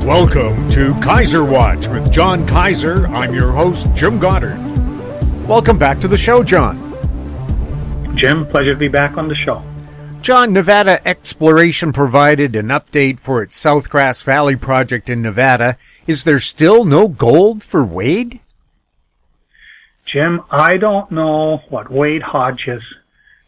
Welcome to Kaiser Watch with John Kaiser. I'm your host, Jim Goddard. Welcome back to the show, John. Jim, pleasure to be back on the show. John, Nevada Exploration provided an update for its South Grass Valley project in Nevada. Is there still no gold for Wade? Jim, I don't know what Wade Hodges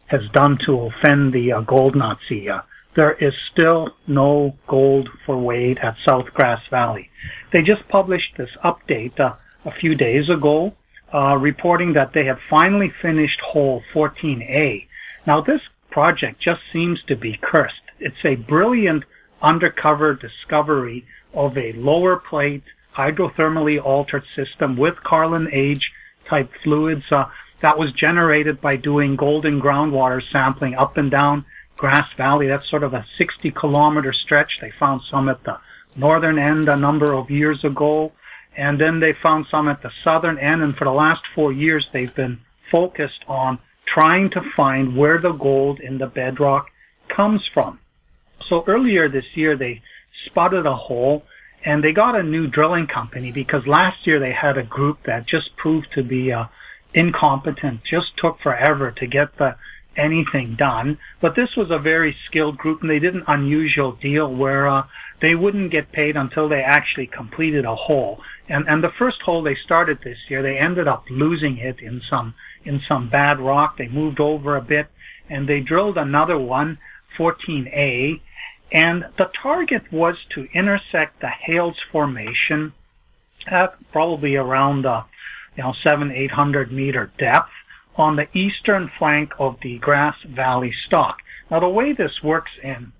has done to offend the gold Nazi. There is still no gold for Wade at South Grass Valley. They just published this update a few days ago, reporting that they have finally finished hole 14A. Now, this project just seems to be cursed. It's a brilliant undercover discovery of a lower plate, hydrothermally altered system with Carlin age type fluids that was generated by doing golden groundwater sampling up and down Grass Valley. That's sort of a 60-kilometer stretch. They found some at the northern end a number of years ago, and then they found some at the southern end, and for the last 4 years they've been focused on trying to find where the gold in the bedrock comes from. So earlier this year they spotted a hole, and they got a new drilling company because last year they had a group that just proved to be incompetent, just took forever to get anything done. But this was a very skilled group, and they did an unusual deal where they wouldn't get paid until they actually completed a hole. And the first hole they started this year, they ended up losing it in some bad rock. They moved over a bit, and they drilled another one, 14A, and the target was to intersect the Hales Formation at probably around 700-800 meter depth on the eastern flank of the Grass Valley stock. Now, the way this works in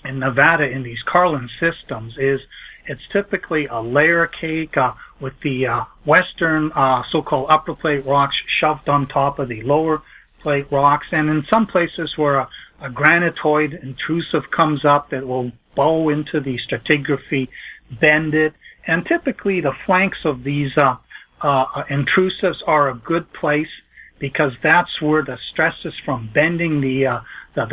Nevada in these Carlin systems is it's typically a layer cake with the western so-called upper plate rocks shoved on top of the lower plate rocks, and in some places where a granitoid intrusive comes up that will bow into the stratigraphy, bend it, and typically the flanks of these intrusives are a good place because that's where the stresses from bending the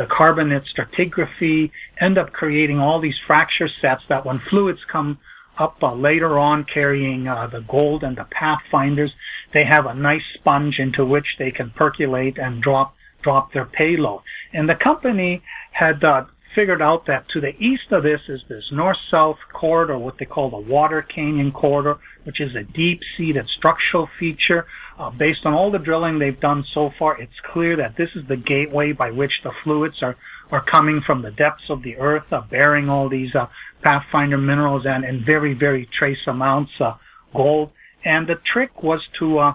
carbonate stratigraphy end up creating all these fracture sets that when fluids come up later on carrying the gold and the pathfinders, they have a nice sponge into which they can percolate and drop their payload. And the company had figured out that to the east of this is this north-south corridor, what they call the Water Canyon Corridor, which is a deep-seated structural feature. Based on all the drilling they've done so far, it's clear that this is the gateway by which the fluids are coming from the depths of the earth, bearing all these pathfinder minerals and in very, very trace amounts gold. And the trick was to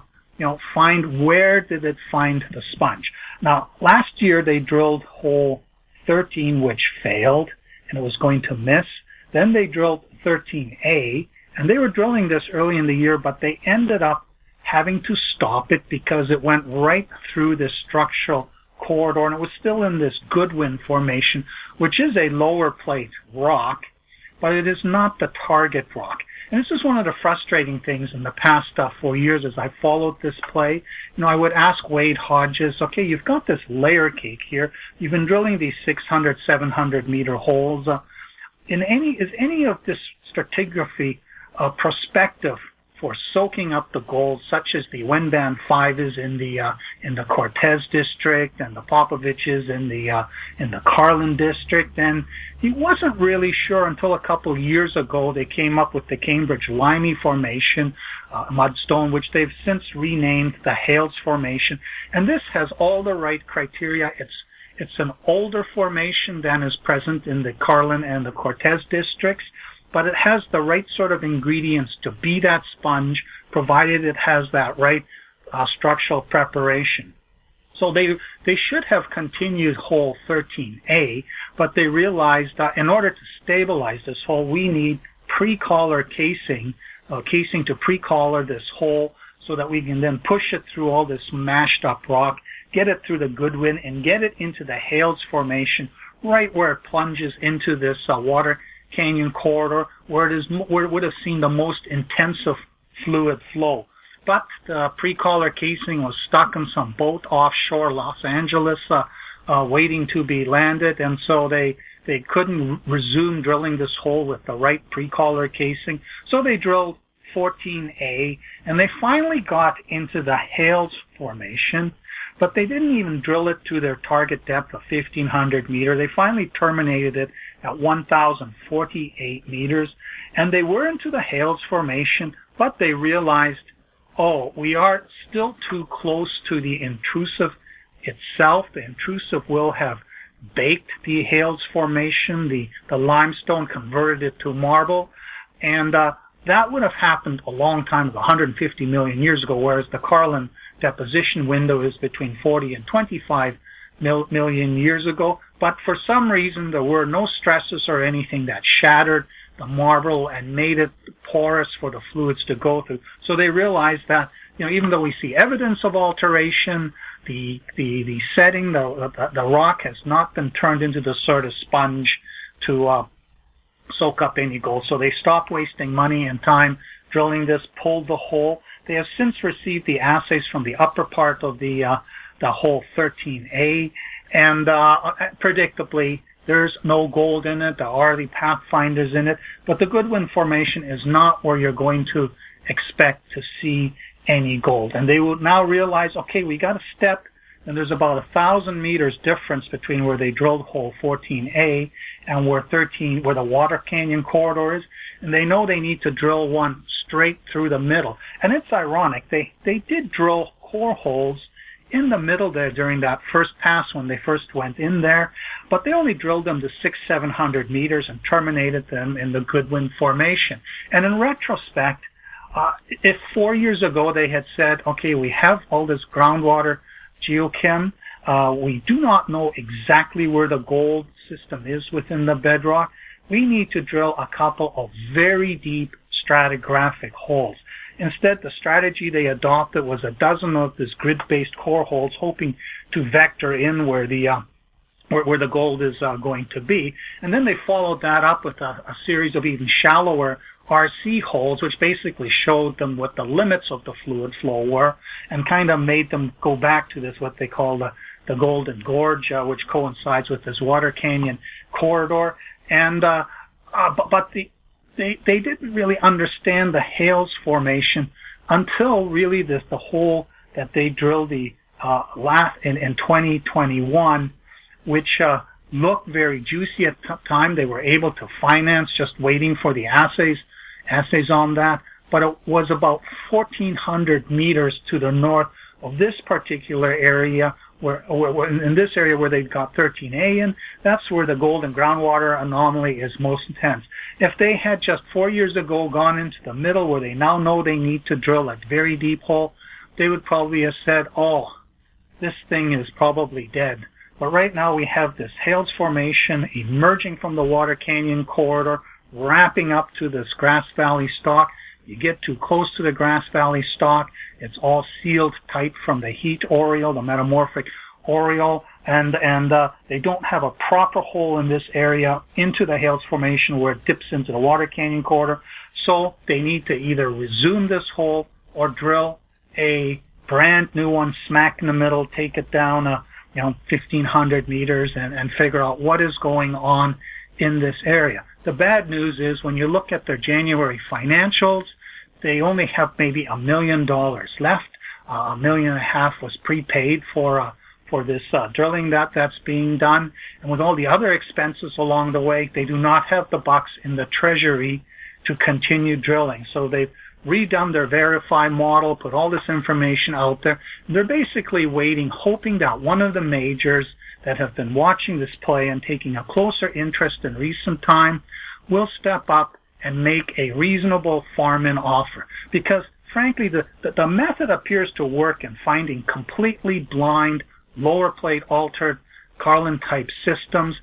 find where did it find the sponge. Now, last year they drilled hole 13, which failed, and it was going to miss. Then they drilled 13A, and they were drilling this early in the year, but they ended up having to stop it because it went right through this structural corridor, and it was still in this Goodwin Formation, which is a lower plate rock, but it is not the target rock. And this is one of the frustrating things in the past 4 years as I followed this play. I would ask Wade Hodges, okay, you've got this layer cake here. You've been drilling these 600, 700 meter holes. Is any of this stratigraphy prospective for soaking up the gold, such as the Wenban 5 is in the Cortez district and the Popovich is in the Carlin district? And he wasn't really sure until a couple of years ago they came up with the Cambridge Limey Formation, mudstone, which they've since renamed the Hales Formation. And this has all the right criteria. It's an older formation than is present in the Carlin and the Cortez districts, but it has the right sort of ingredients to be that sponge, provided it has that right structural preparation. So they should have continued hole 13A, but they realized that in order to stabilize this hole, we need pre-collar casing to pre-collar this hole so that we can then push it through all this mashed up rock, get it through the Goodwin, and get it into the Hales Formation, right where it plunges into this Water Canyon Corridor, where it would have seen the most intensive fluid flow. But the pre-collar casing was stuck in some boat offshore Los Angeles, waiting to be landed, and so they they couldn't resume drilling this hole with the right pre-collar casing, so they drilled 14A, and they finally got into the Hales Formation, but they didn't even drill it to their target depth of 1,500 meters. They finally terminated it at 1,048 meters, and they were into the Hales Formation, but they realized, oh, we are still too close to the intrusive itself. The intrusive will have baked the Hales Formation, the limestone, converted it to marble, and that would have happened a long time ago, 150 million years ago, whereas the Carlin deposition window is between 40 and 25 million years ago. But for some reason, there were no stresses or anything that shattered the marble and made it porous for the fluids to go through. So they realized that, even though we see evidence of alteration, the setting, the rock has not been turned into the sort of sponge to soak up any gold. So they stopped wasting money and time drilling this, pulled the hole. They have since received the assays from the upper part of the hole 13A, and predictably, there's no gold in it. There are the pathfinders in it, but the Goodwin Formation is not where you're going to expect to see any gold. And they will now realize, okay, we got to step, and there's about 1,000 meters difference between where they drilled hole 14A and where the Water Canyon corridor is, and they know they need to drill one straight through the middle. And it's ironic, they did drill core holes in the middle there during that first pass when they first went in there, but they only drilled them to 600-700 meters and terminated them in the Goodwin Formation. And in retrospect, if 4 years ago they had said, okay, we have all this groundwater geochem, we do not know exactly where the gold system is within the bedrock, we need to drill a couple of very deep stratigraphic holes. Instead, the strategy they adopted was a dozen of these grid-based core holes, hoping to vector in where the gold is going to be. And then they followed that up with a series of even shallower RC holes, which basically showed them what the limits of the fluid flow were and kind of made them go back to this, what they call the Golden Gorge, which coincides with this Water Canyon corridor. And they didn't really understand the Hales Formation until really the hole that they drilled in 2021, which looked very juicy at the time. They were able to finance just waiting for the assays on that, but it was about 1,400 meters to the north of this particular area, where in this area where they've got 13A in, that's where the gold and groundwater anomaly is most intense. If they had just 4 years ago gone into the middle where they now know they need to drill a very deep hole, they would probably have said, oh, this thing is probably dead. But right now we have this Hales Formation emerging from the Water Canyon corridor, wrapping up to this Grass Valley stock. You get too close to the Grass Valley stock, it's all sealed tight from the heat aureole, the metamorphic aureole, and they don't have a proper hole in this area into the Hales Formation where it dips into the Water Canyon corridor. So they need to either resume this hole or drill a brand new one smack in the middle, take it down 1,500 meters and figure out what is going on in this area. The bad news is when you look at their January financials, they only have maybe $1 million left. $1.5 million was prepaid for this drilling that's being done. And with all the other expenses along the way, they do not have the bucks in the treasury to continue drilling. So they've redone their verify model, put all this information out there. They're basically waiting, hoping that one of the majors that have been watching this play and taking a closer interest in recent time will step up and make a reasonable farm-in offer. Because, frankly, the method appears to work in finding completely blind, lower plate altered Carlin-type systems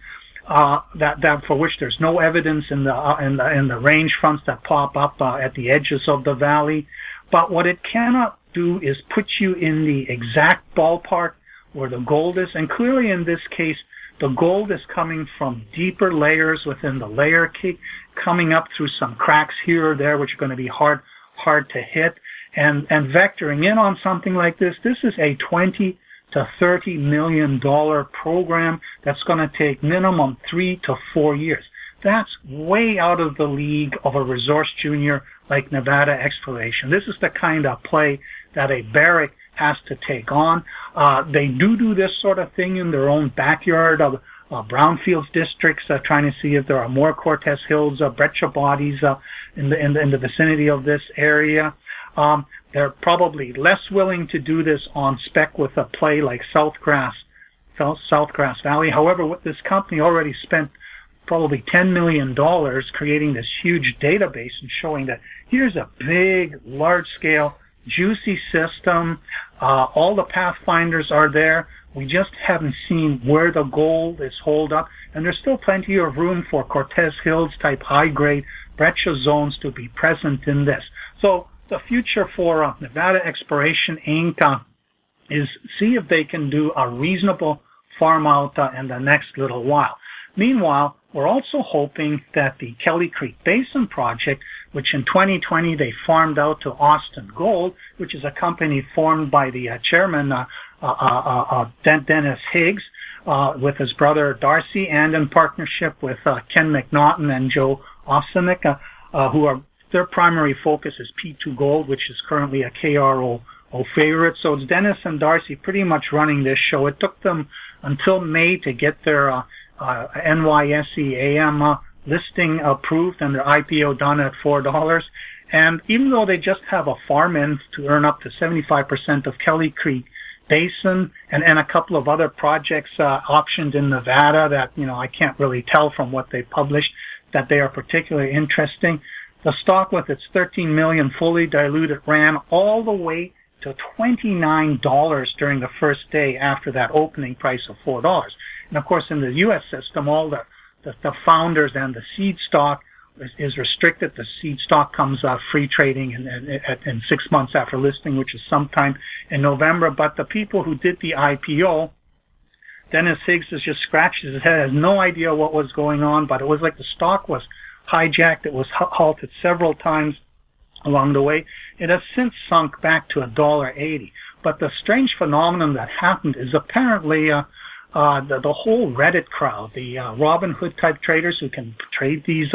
that for which there's no evidence in the range fronts that pop up at the edges of the valley. But what it cannot do is put you in the exact ballpark where the gold is. And clearly in this case, the gold is coming from deeper layers within the layer cake, coming up through some cracks here or there, which are going to be hard to hit. And vectoring in on something like this is a 20 to $30 million program that's going to take minimum 3 to 4 years. That's way out of the league of a resource junior like Nevada Exploration. This is the kind of play that a Barrick has to take on. They do this sort of thing in their own backyard of brownfields districts, trying to see if there are more Cortez Hills, breccia bodies in the vicinity of this area. They're probably less willing to do this on spec with a play like Southgrass Valley. However, with this company already spent probably $10 million creating this huge database and showing that here's a big, large-scale, juicy system. All the pathfinders are there. We just haven't seen where the gold is holed up, and there's still plenty of room for Cortez Hills type high-grade breccia zones to be present in this. So the future for Nevada Exploration Inc. is see if they can do a reasonable farm out in the next little while. Meanwhile, we're also hoping that the Kelly Creek Basin project, which in 2020 they farmed out to Austin Gold, which is a company formed by the chairman, Dennis Higgs, with his brother Darcy, and in partnership with Ken McNaughton and Joe Ofsenik, who are their primary focus is P2 Gold, which is currently a KRO favorite. So it's Dennis and Darcy pretty much running this show. It took them until May to get their NYSE AM listing approved and their IPO done at $4. And even though they just have a farm in to earn up to 75% of Kelly Creek Basin and a couple of other projects optioned in Nevada that, I can't really tell from what they published that they are particularly interesting, the stock with its 13 million fully diluted ran all the way to $29 during the first day after that opening price of $4. And of course, in the U.S. system, all the founders and the seed stock is restricted. The seed stock comes free trading in 6 months after listing, which is sometime in November. But the people who did the IPO, Dennis Higgs has just scratched his head, has no idea what was going on, but it was like the stock was hijacked. It was halted several times along the way. It has since sunk back to $1.80. But the strange phenomenon that happened is apparently the whole Reddit crowd, the Robinhood type traders who can trade these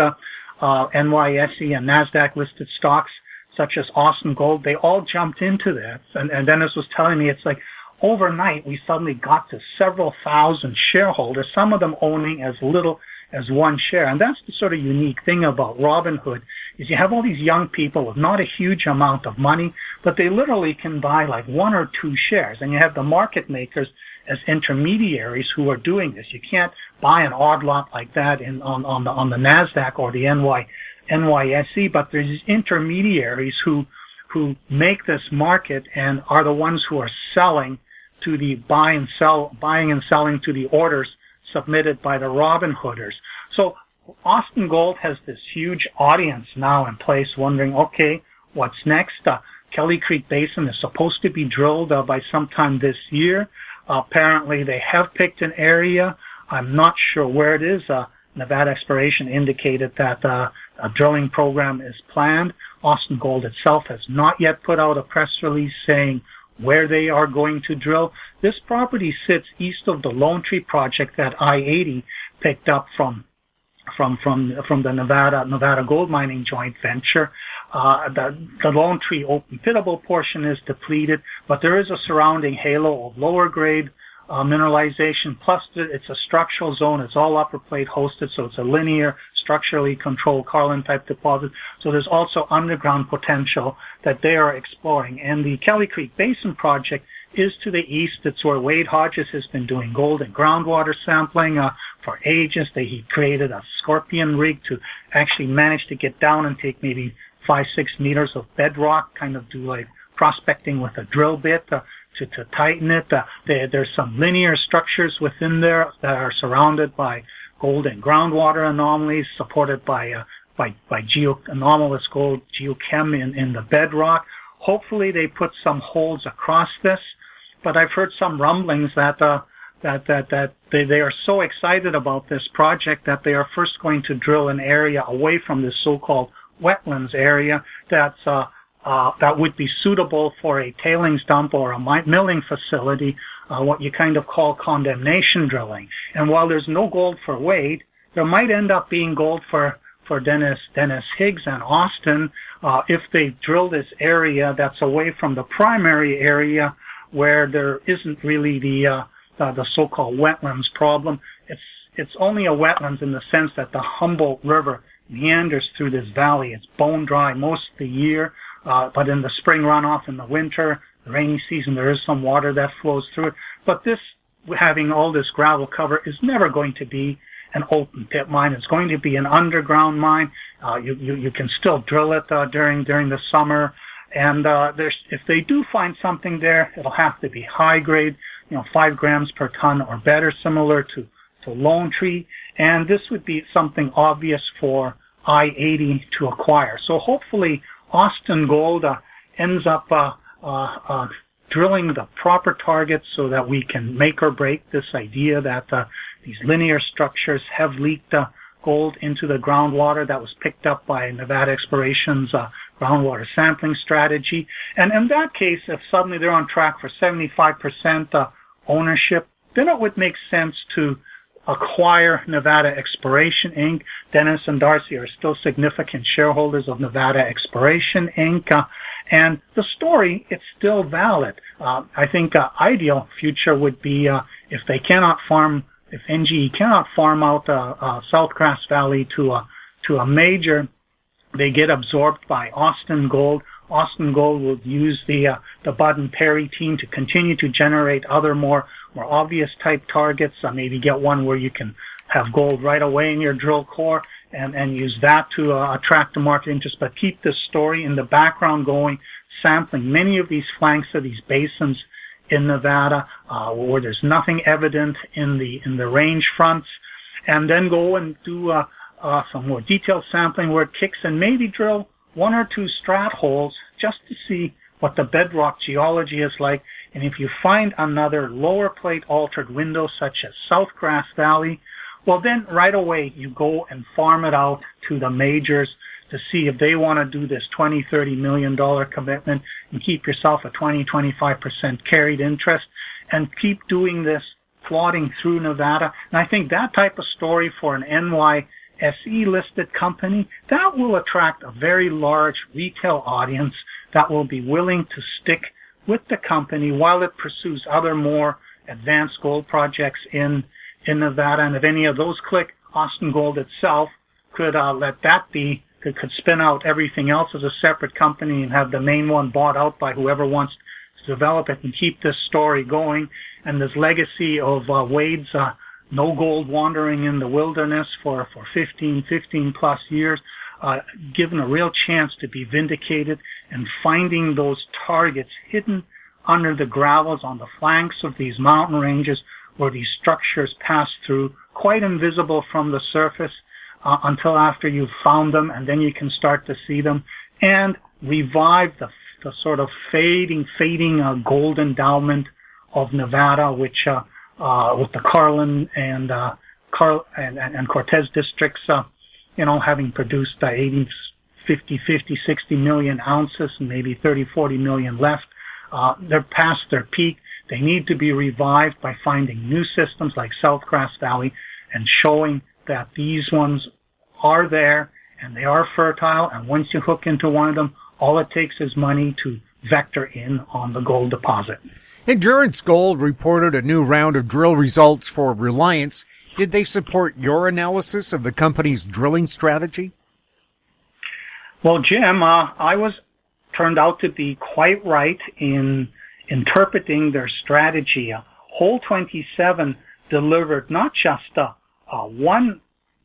NYSE and NASDAQ listed stocks such as Austin Gold, they all jumped into this. And Dennis was telling me it's like overnight we suddenly got to several thousand shareholders, some of them owning as little as one share. And that's the sort of unique thing about Robinhood is you have all these young people with not a huge amount of money, but they literally can buy like 1 or 2 shares. And you have the market makers as intermediaries who are doing this. You can't buy an odd lot like that on the NASDAQ or the NYSE, but there's these intermediaries who make this market and are the ones who are selling to the buying and selling to the orders submitted by the Robinhooders. So Austin Gold has this huge audience now in place wondering, okay, what's next? Kelly Creek Basin is supposed to be drilled by sometime this year. Apparently they have picked an area. I'm not sure where it is. Nevada Exploration indicated that a drilling program is planned. Austin Gold itself has not yet put out a press release saying where they are going to drill. This property sits east of the Lone Tree project that I-80 picked up from the Nevada Gold Mining joint venture. The Lone Tree open pittable portion is depleted, but there is a surrounding halo of lower grade mineralization. Plus, it's a structural zone. It's all upper plate hosted, so it's a linear, structurally controlled Carlin-type deposit. So there's also underground potential that they are exploring. And the Kelly Creek Basin project is to the east. It's where Wade Hodges has been doing gold and groundwater sampling for ages. He created a scorpion rig to actually manage to get down and take maybe 5-6 meters of bedrock, kind of do like prospecting with a drill bit to tighten it. There's some linear structures within there that are surrounded by gold and groundwater anomalies, supported by anomalous gold geochem in the bedrock. Hopefully they put some holes across this, but I've heard some rumblings that they are so excited about this project that they are first going to drill an area away from this so-called wetlands area that would be suitable for a tailings dump or a milling facility what you kind of call condemnation drilling. And while there's no gold for Wade, there might end up being gold for Dennis Higgs and Austin if they drill this area that's away from the primary area where there isn't really the so-called wetlands problem. It's only a wetlands in the sense that the Humboldt River meanders through this valley. It's bone dry most of the year, but in the spring runoff, in the winter, the rainy season, there is some water that flows through it. But this, having all this gravel cover, is never going to be an open pit mine. It's going to be an underground mine. You can still drill it during the summer. And if they do find something there, it'll have to be high grade, 5 grams per ton or better, similar to Lone Tree. And this would be something obvious for I-80 to acquire. So hopefully Austin Gold ends up drilling the proper targets so that we can make or break this idea that these linear structures have leaked gold into the groundwater that was picked up by Nevada Exploration's groundwater sampling strategy. And in that case, if suddenly they're on track for 75% ownership, then it would make sense to acquire Nevada Exploration Inc. Dennis and Darcy are still significant shareholders of Nevada Exploration Inc. And the story, it's still valid. I think ideal future would be if NGE cannot farm out South Grass Valley to a major, they get absorbed by Austin Gold. Austin Gold will use the Bud and Perry team to continue to generate other more obvious type targets. Maybe get one where you can have gold right away in your drill core and use that to attract the market interest. But keep this story in the background going, sampling many of these flanks of these basins in Nevada where there's nothing evident in the range fronts, and then go and do some more detailed sampling where it kicks, and maybe drill 1 or 2 strat holes just to see what the bedrock geology is like. And if you find another lower plate altered window such as South Grass Valley, well then right away you go and farm it out to the majors to see if they want to do this $20-30 million commitment and keep yourself a 20-25% carried interest and keep doing this, plodding through Nevada. And I think that type of story for an NYSE listed company, that will attract a very large retail audience that will be willing to stick with the company while it pursues other more advanced gold projects in Nevada. And if any of those click, Austin Gold itself could let that be, could spin out everything else as a separate company and have the main one bought out by whoever wants to develop it and keep this story going. And this legacy of Wade's no gold wandering in the wilderness for 15 plus years, given a real chance to be vindicated and finding those targets hidden under the gravels on the flanks of these mountain ranges where these structures pass through, quite invisible from the surface until after you've found them, and then you can start to see them, and revive the sort of fading gold endowment of Nevada, which with the Carlin and Cortez districts, having produced 60 million ounces and maybe 30-40 million left. They're past their peak. They need to be revived by finding new systems like South Grass Valley and showing that these ones are there and they are fertile. And once you hook into one of them, all it takes is money to vector in on the gold deposit. Endurance Gold reported a new round of drill results for Reliance. Did they support your analysis of the company's drilling strategy? Well, Jim, I was turned out to be quite right in interpreting their strategy. Hole 27 delivered not just one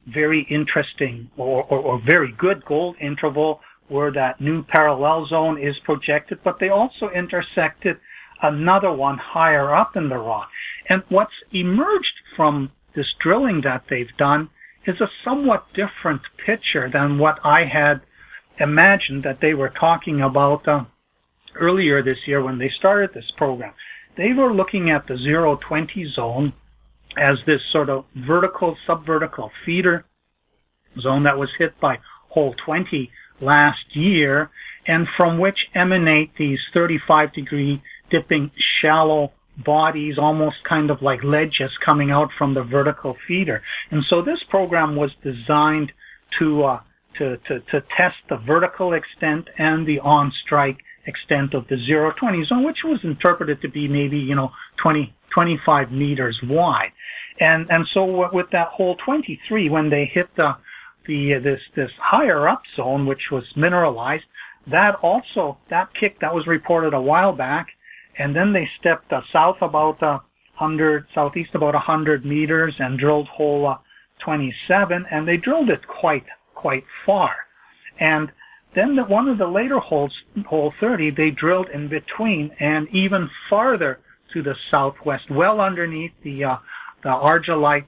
very interesting or very good gold interval where that new parallel zone is projected, but they also intersected another one higher up in the rock. And what's emerged from this drilling that they've done is a somewhat different picture than what I had imagined that they were talking about earlier this year when they started this program. They were looking at the 0-20 zone as this sort of vertical, subvertical feeder zone that was hit by hole 20 last year, and from which emanate these 35-degree dipping shallow bodies, almost kind of like ledges coming out from the vertical feeder. And so this program was designed to test the vertical extent and the on-strike extent of the 0-20 zone, which was interpreted to be maybe 25 meters wide. And so with that hole 23, when they hit this higher up zone, which was mineralized, that was reported a while back, and then they stepped southeast about 100 meters and drilled hole 27, and they drilled it quite far. And then one of the later holes, hole 30, they drilled in between and even farther to the southwest, well underneath the argillite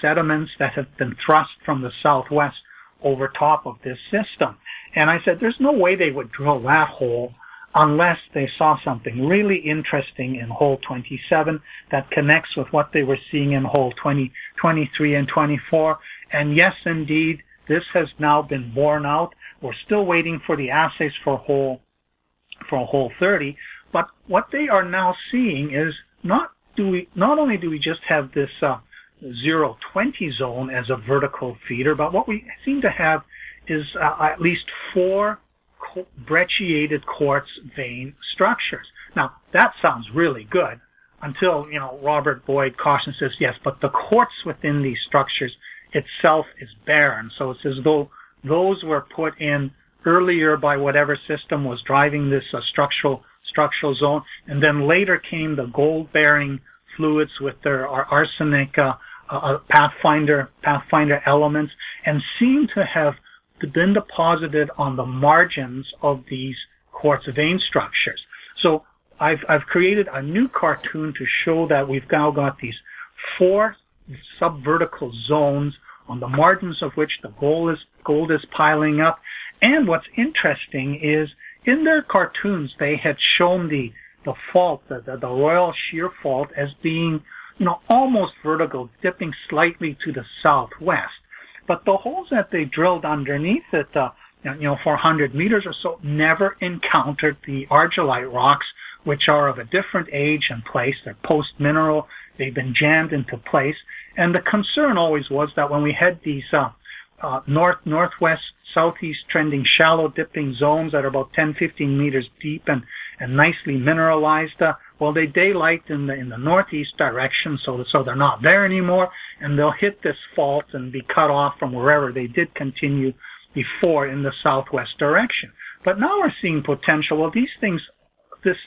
sediments that have been thrust from the southwest over top of this system. And I said, there's no way they would drill that hole unless they saw something really interesting in hole 27 that connects with what they were seeing in hole 20, 23, and 24. And yes, indeed, this has now been borne out. We're still waiting for the assays for hole 30. But what they are now seeing is not only do we just have this 0-20 zone as a vertical feeder, but what we seem to have is at least 4 brecciated quartz vein structures. Now, that sounds really good until, Robert Boyd cautions says, yes, but the quartz within these structures itself is barren. So it's as though those were put in earlier by whatever system was driving this structural zone, and then later came the gold-bearing fluids with their arsenic pathfinder elements, and seem to have been deposited on the margins of these quartz vein structures. So I've created a new cartoon to show that we've now got these 4 subvertical zones on the margins of which the gold is piling up. And what's interesting is in their cartoons they had shown the fault, the Royal Shear Fault, as being almost vertical, dipping slightly to the southwest. But the holes that they drilled underneath it, 400 meters or so, never encountered the argillite rocks, which are of a different age and place. They're post-mineral. They've been jammed into place. And the concern always was that when we had these northwest, southeast trending shallow dipping zones that are about 10, 15 meters deep and nicely mineralized, they daylight in the northeast direction, so they're not there anymore, and they'll hit this fault and be cut off from wherever they did continue before in the southwest direction. But now we're seeing potential. Well, these things, this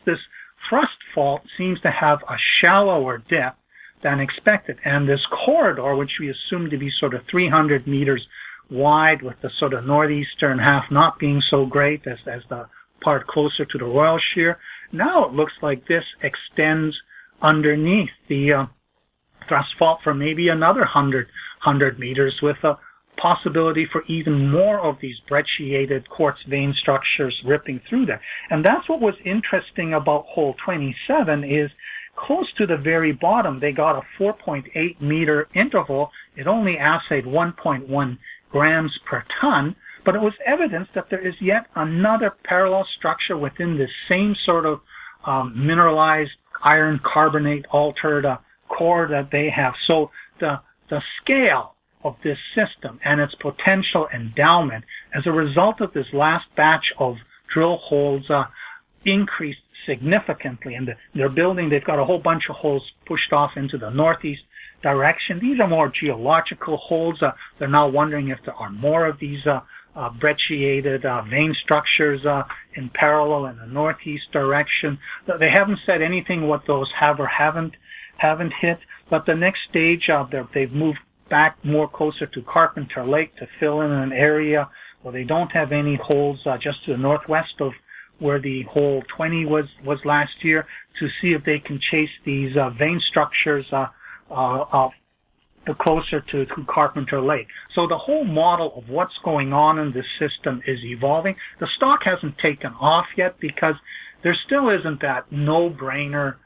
thrust fault seems to have a shallower depth than expected, and this corridor, which we assume to be sort of 300 meters wide, with the sort of northeastern half not being so great as the part closer to the Royal Shear, now it looks like this extends underneath the thrust fault for maybe another 100 meters, with a possibility for even more of these brecciated quartz vein structures ripping through there. And that's what was interesting about hole 27 is close to the very bottom, they got a 4.8 meter interval. It only assayed 1.1 grams per ton, but it was evidence that there is yet another parallel structure within this same sort of mineralized iron carbonate altered core that they have. So the scale of this system and its potential endowment as a result of this last batch of drill holes increased significantly. And they've got a whole bunch of holes pushed off into the northeast direction. These are more geological holes. They're now wondering if there are more of these brecciated vein structures in parallel in the northeast direction. They haven't said anything what those have or haven't hit, but the next stage they've moved back more closer to Carpenter Lake to fill in an area where they don't have any holes just to the northwest of where the hole 20 was last year, to see if they can chase these vein structures closer to Carpenter Lake. So the whole model of what's going on in this system is evolving. The stock hasn't taken off yet because there still isn't that no-brainer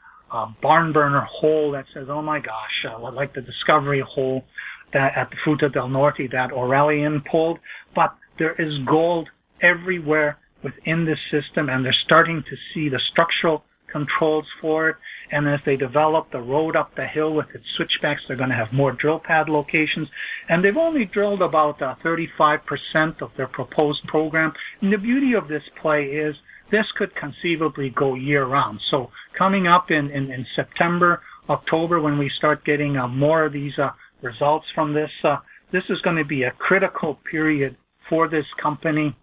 barn burner hole that says, oh my gosh, like the discovery hole that at the Fruta del Norte that Aurelian pulled. But there is gold everywhere within this system, and they're starting to see the structural controls for it. And as they develop the road up the hill with its switchbacks, they're going to have more drill pad locations. And they've only drilled about 35% of their proposed program. And the beauty of this play is this could conceivably go year-round. So coming up in September, October, when we start getting more of these results from this, this is going to be a critical period for this company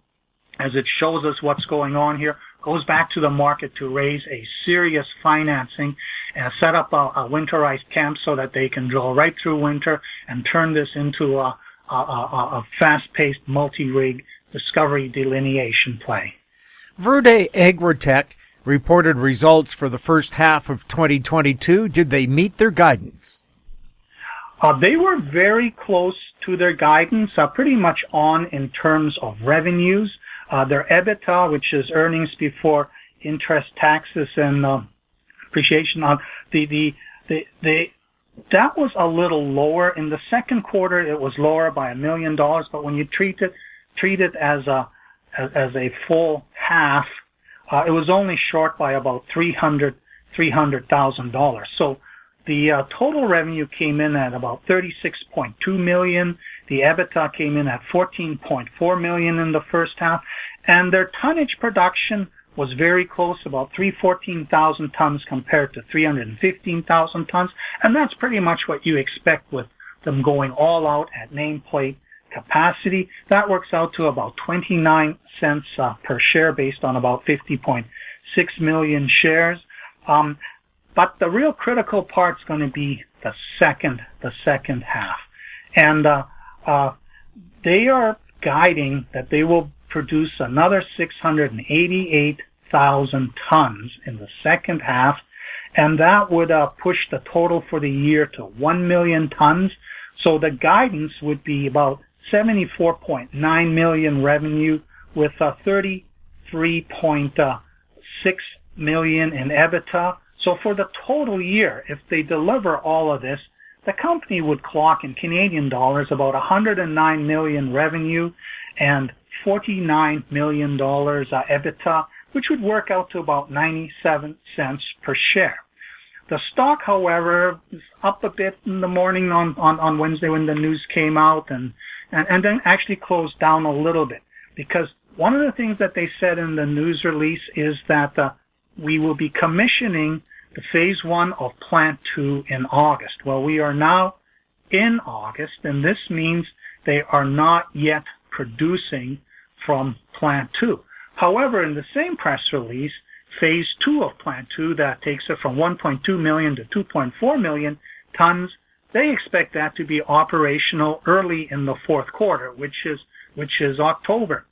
as it shows us what's going on here, goes back to the market to raise a serious financing and set up a winterized camp so that they can drill right through winter and turn this into a fast-paced multi-rig discovery delineation play. Verde Agritech reported results for the first half of 2022. Did they meet their guidance? They were very close to their guidance, pretty much on in terms of revenues. Their EBITDA, which is earnings before interest, taxes, and depreciation, that was a little lower. In the second quarter, it was lower by $1 million, but when you treat it as a full half, it was only short by about $300,000. So the total revenue came in at about $36.2 million. The EBITDA came in at $14.4 million in the first half, and their tonnage production was very close, about 314,000 tons compared to 315,000 tons, and that's pretty much what you expect with them going all out at nameplate capacity. That works out to about 29 cents per share based on about 50.6 million shares. But the real critical part's going to be the second half. And they are guiding that they will produce another 688,000 tons in the second half, and that would push the total for the year to 1 million tons. So the guidance would be about 74.9 million revenue with 33.6 million in EBITDA. So for the total year, if they deliver all of this, the company would clock in Canadian dollars about 109 million revenue and $49 million EBITDA, which would work out to about 97 cents per share. The stock, however, is up a bit in the morning on Wednesday when the news came out and then actually closed down a little bit, because one of the things that they said in the news release is that we will be commissioning the phase 1 of plant 2 in August. Well, we are now in August, and this means they are not yet producing from plant 2. However, in the same press release, phase 2 of plant 2, that takes it from 1.2 million to 2.4 million tons, they expect that to be operational early in the fourth quarter, which is October.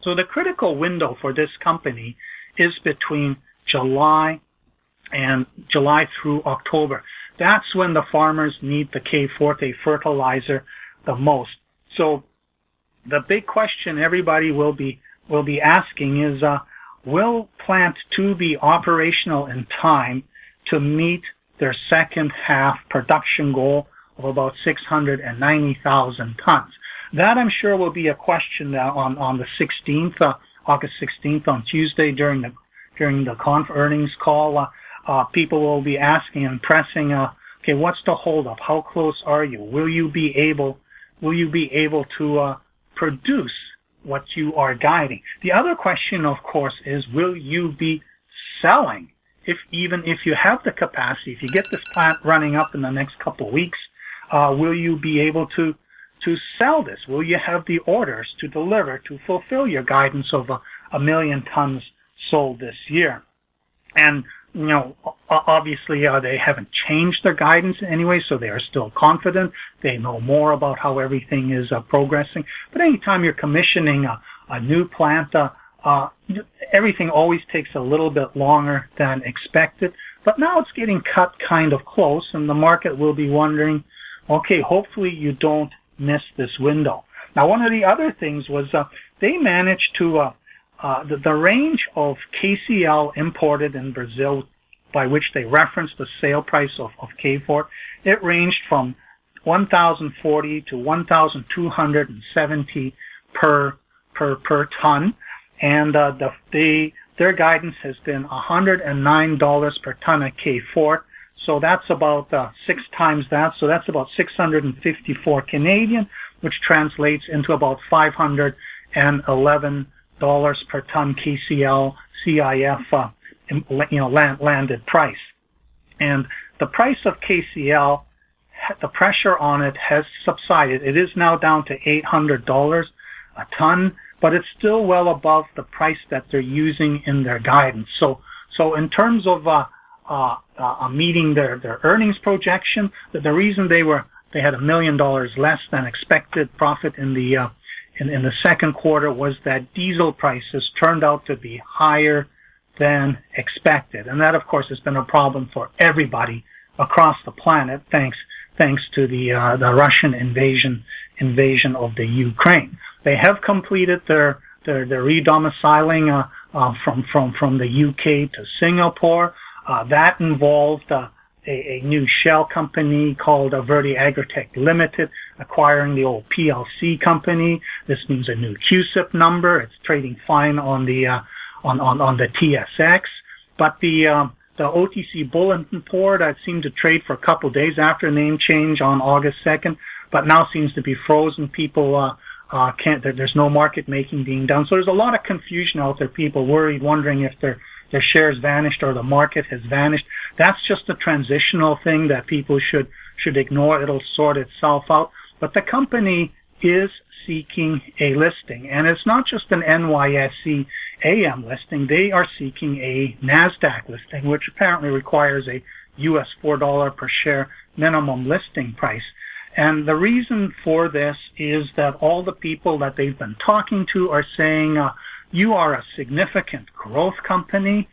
So the critical window for this company is between July through October. That's when the farmers need the K-Forte fertilizer the most. So the big question everybody will be asking is, will plant 2 be operational in time to meet their second half production goal of about 690,000 tons? That, I'm sure, will be a question on the 16th, August 16th, on Tuesday during the earnings call. People will be asking and pressing, okay, what's the holdup? How close are you? Will you be able to produce what you are guiding? The other question, of course, is will you be selling? Even if you have the capacity, if you get this plant running up in the next couple of weeks, will you be able to sell this? Will you have the orders to deliver to fulfill your guidance of 1 million tons sold this year? And obviously, they haven't changed their guidance anyway, so they are still confident. They know more about how everything is progressing. But anytime you're commissioning a new plant, everything always takes a little bit longer than expected. But now it's getting cut kind of close, and the market will be wondering, okay, hopefully you don't miss this window. Now, one of the other things was they managed to the range of KCl imported in Brazil, by which they referenced the sale price of K-Fort, it ranged from 1,040 to 1,270 per ton, and the their guidance has been $109 per ton at K4. So that's about 6 times that. So that's about 654 Canadian, which translates into about $511 per ton KCL CIF landed price. And the price of KCL, the pressure on it has subsided. It is now down to $800 a ton, but it's still well above the price that they're using in their guidance. So in terms of meeting their earnings projection, the reason they had $1 million less than expected profit in the second quarter was that diesel prices turned out to be higher than expected, and that of course has been a problem for everybody across the planet, thanks to the Russian invasion of the Ukraine. They have completed their redomiciling from the UK to Singapore. That involved a new shell company called Verde Agritech Limited acquiring the old PLC company. This means a new QSIP number. It's trading fine on the TSX, but the OTC bulletin board seemed to trade for a couple of days after name change on August 2nd, but now seems to be frozen. People there's no market making being done. So there's a lot of confusion out there. People worried, wondering if their shares vanished or the market has vanished. That's just a transitional thing that people should ignore. It'll sort itself out. But the company is seeking a listing, and it's not just an NYSE AM listing. They are seeking a NASDAQ listing, which apparently requires a US $4 per share minimum listing price. And the reason for this is that all the people that they've been talking to are saying, you are a significant growth company.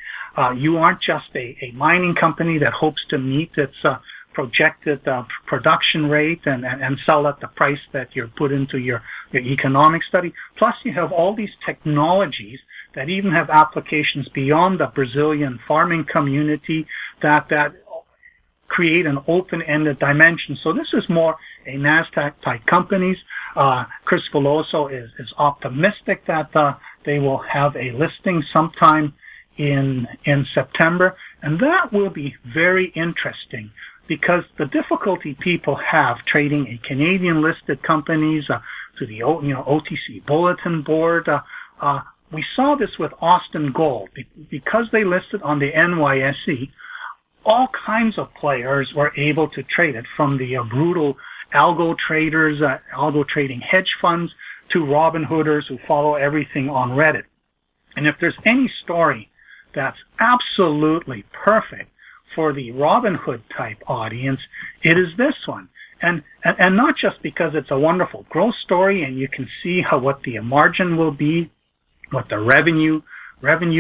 You aren't just a mining company that hopes to meet its projected production rate and sell at the price that you're put into your economic study. Plus, you have all these technologies that even have applications beyond the Brazilian farming community that create an open-ended dimension. So this is more a NASDAQ-type companies. Chris Veloso is optimistic that they will have a listing sometime in September, and that will be very interesting because the difficulty people have trading a Canadian-listed companies to the OTC bulletin board. We saw this with Austin Gold because they listed on the NYSE. All kinds of players were able to trade it, from the brutal algo traders, algo trading hedge funds, to Robinhooders who follow everything on Reddit. And if there's any story that's absolutely perfect for the Robinhood type audience, it is this one. And not just because it's a wonderful growth story and you can see what the margin will be, what the revenue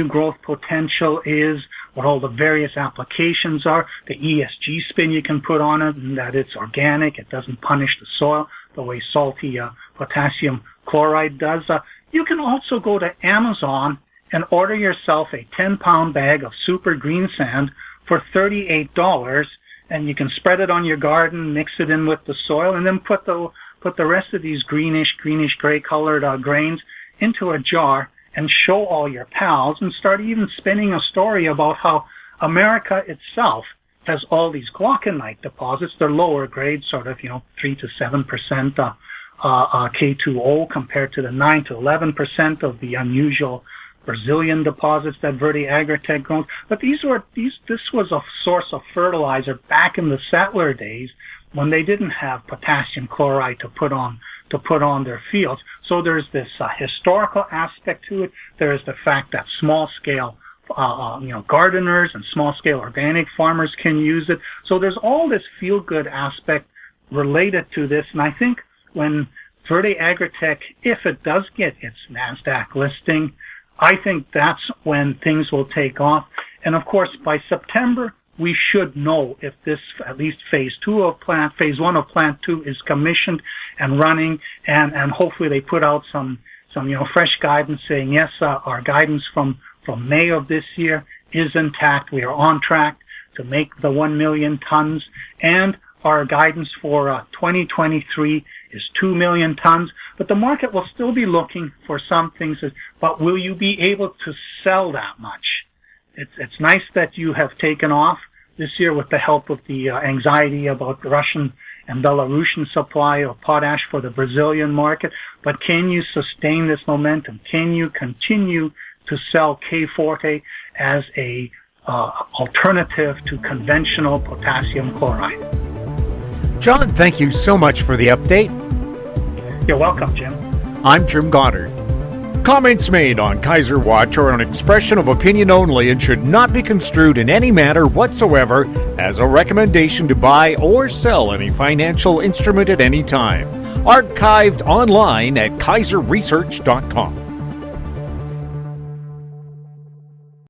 growth potential is, what all the various applications are, the ESG spin you can put on it, and that it's organic, it doesn't punish the soil the way salty potassium chloride does. You can also go to Amazon and order yourself a 10-pound bag of super green sand for $38, and you can spread it on your garden, mix it in with the soil, and then put the rest of these greenish gray colored grains into a jar and show all your pals, and start even spinning a story about how America itself has all these glauconite deposits. They're lower grade, sort of 3 to 7% K2O compared to the 9 to 11% of the unusual Brazilian deposits that Verde Agritech grows. But this was a source of fertilizer back in the settler days when they didn't have potassium chloride to put on their fields. So there's this historical aspect to it. There is the fact that small scale gardeners and small scale organic farmers can use it. So there's all this feel good aspect related to this. And I think when Verde Agritech, if it does get its NASDAQ listing, I think that's when things will take off. And of course, by September, we should know if this, at least phase 1 of plant 2 is commissioned and running, and hopefully they put out some fresh guidance saying, yes, our guidance from May of this year is intact. We are on track to make the 1 million tons, and our guidance for 2023 is 2 million tons, but the market will still be looking for some things. But will you be able to sell that much? It's nice that you have taken off this year with the help of the anxiety about the Russian and Belarusian supply of potash for the Brazilian market, but can you sustain this momentum? Can you continue to sell K Forte as a alternative to conventional potassium chloride? John, thank you so much for the update. You're welcome, Jim. I'm Jim Goddard. Comments made on Kaiser Watch are an expression of opinion only and should not be construed in any manner whatsoever as a recommendation to buy or sell any financial instrument at any time. Archived online at kaiserresearch.com.